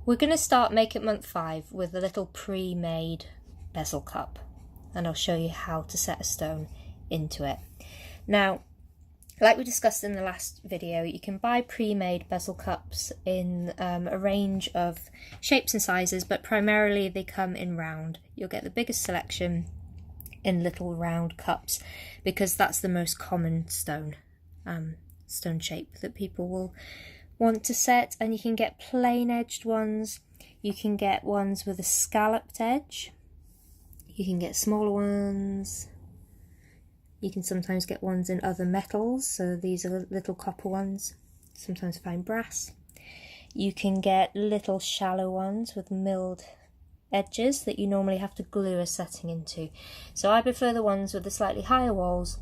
We're going to start Make It Month 5 with a little pre-made bezel cup, and I'll show you how to set a stone into it. Now, like we discussed in the last video, you can buy pre-made bezel cups in a range of shapes and sizes, but primarily they come in round. You'll get the biggest selection in little round cups because that's the most common stone shape that people will want to set. And you can get plain edged ones, you can get ones with a scalloped edge, you can get smaller ones. You can sometimes get ones in other metals, so these are little copper ones, sometimes fine brass. You can get little shallow ones with milled edges that you normally have to glue a setting into. So I prefer the ones with the slightly higher walls,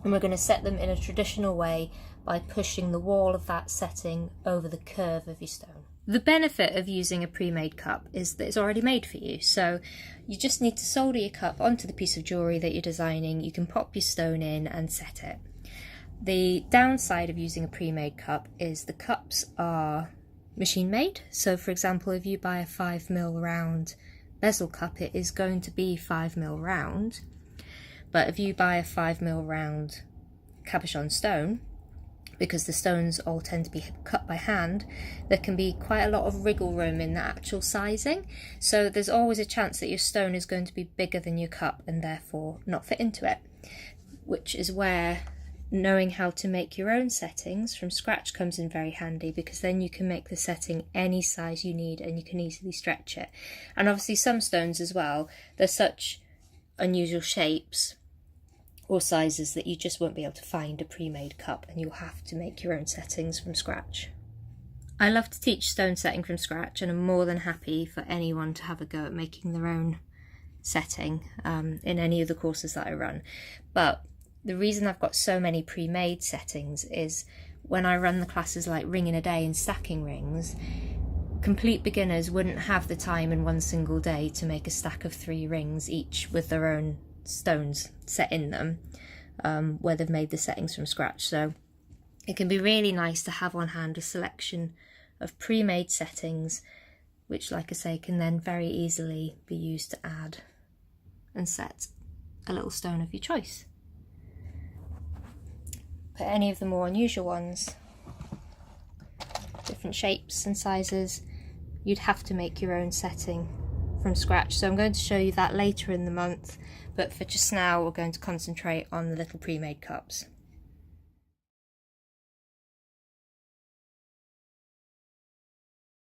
and we're going to set them in a traditional way by pushing the wall of that setting over the curve of your stone. The benefit of using a pre-made cup is that it's already made for you, so you just need to solder your cup onto the piece of jewellery that you're designing. You can pop your stone in and set it. The downside of using a pre-made cup is the cups are machine made, so for example if you buy a 5mm round bezel cup, it is going to be 5mm round, but if you buy a 5mm round cabochon stone, because the stones all tend to be cut by hand, there can be quite a lot of wriggle room in the actual sizing. So there's always a chance that your stone is going to be bigger than your cup and therefore not fit into it, which is where knowing how to make your own settings from scratch comes in very handy, because then you can make the setting any size you need and you can easily stretch it. And obviously some stones as well, they're such unusual shapes or sizes that you just won't be able to find a pre-made cup, and you'll have to make your own settings from scratch. I love to teach stone setting from scratch, and I'm more than happy for anyone to have a go at making their own setting in any of the courses that I run. But the reason I've got so many pre-made settings is when I run the classes like Ring in a Day and Stacking Rings, complete beginners wouldn't have the time in one single day to make a stack of 3 rings each with their own stones set in them, where they've made the settings from scratch. So it can be really nice to have on hand a selection of pre-made settings, which, like I say, can then very easily be used to add and set a little stone of your choice. But any of the more unusual ones, different shapes and sizes, you'd have to make your own setting from scratch. So I'm going to show you that later in the month, but for just now we're going to concentrate on the little pre-made cups.